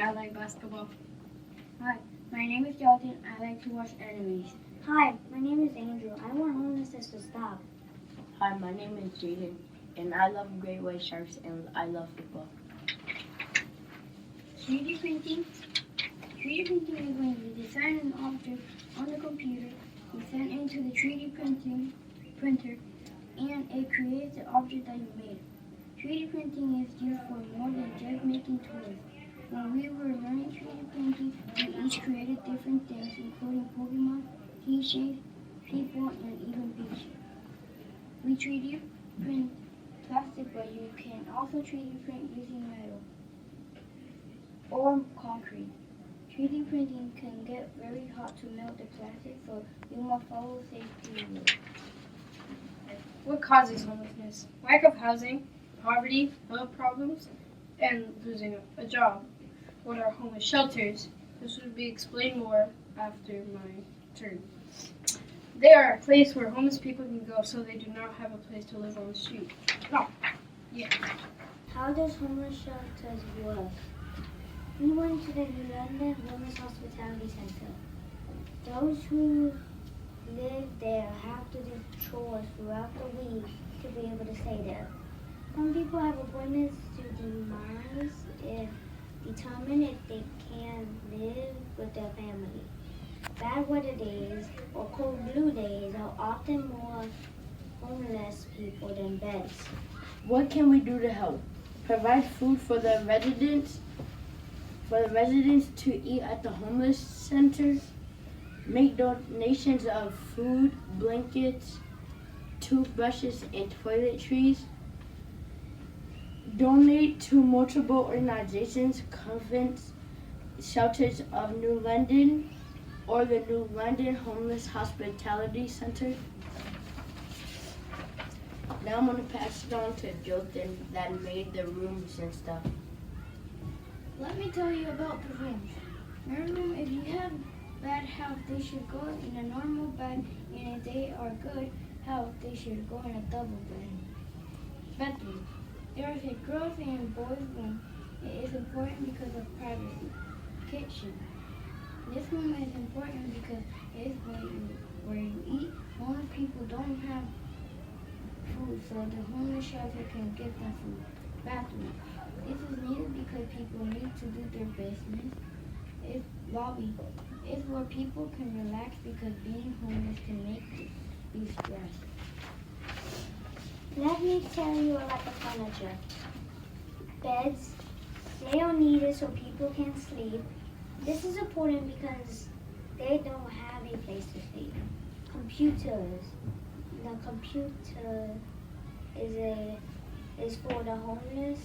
I like basketball. Hi, my name is Jonathan. I like to watch animes. Hi, my name is Andrew. I want homelessness to stop. Hi, my name is Jaden, and I love great white sharks, and I love football. 3D printing. 3D printing is when you design an object on the computer, you send it into the 3D printer, and it creates the object that you made. 3D printing is used for more than just making toys. When we were learning 3D printing, we each created different things, including Pokemon, keychains, people, and even beaches. We 3D print plastic, but you can also 3D print using metal or concrete. 3D printing can get very hot to melt the plastic, so you must follow safety rules. What causes homelessness? Lack of housing, poverty, health problems, and losing a job. What are homeless shelters? This will be explained more after my turn. They are a place where homeless people can go so they do not have a place to live on the street. No. Yeah. How does homeless shelters work? We went to the New London Homeless Hospitality Center. Those who live there have to do chores throughout the week to be able to stay there. Some people have appointments to determine if they can live with their family. Bad weather days or cold blue days are often more homeless people than beds. What can we do to help? Provide food for the residents to eat at the homeless centers, make donations of food, blankets, toothbrushes, and toiletries, donate to multiple organizations, convents, shelters of New London, or the New London Homeless Hospitality Center. Now I'm going to pass it on to Jothan that made the rooms and stuff. Let me tell you about the rooms. Remember, if you have bad health, they should go in a normal bed, and if they are good health, they should go in a double bedroom. There is a girls' and boys' room. It is important because of privacy. Kitchen. This room is important because it is where you eat. Homeless people don't have food, so the homeless shelter can give them food. Bathroom. This is needed because people need to do their business. It's lobby. It's where people can relax because being homeless can make you stressed. Let me tell you about the furniture. Beds. They are needed so people can sleep. This is important because they don't have a place to sleep. Computers. The computer is for the homeless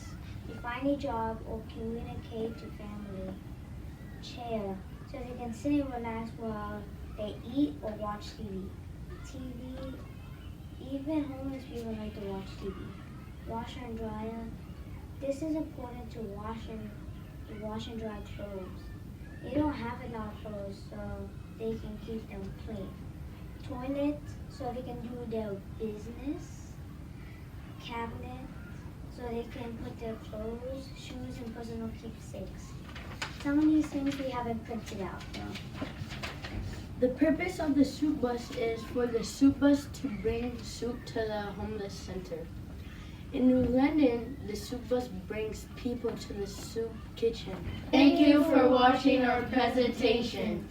to find a job or communicate to family. Chair, so they can sit and relax while they eat or watch TV. TV, even homeless people like to watch TV. Washer and dryer, this is important to wash and dry clothes. They don't have enough clothes, so they can keep them clean. Toilet, so they can do their business. Cabinet, so they can put their clothes, shoes, and personal keepsakes. Some of these things we haven't printed out, though. The purpose of the soup bus is for the soup bus to bring soup to the homeless center. In New London, the soup bus brings people to the soup kitchen. Thank you for watching our presentation.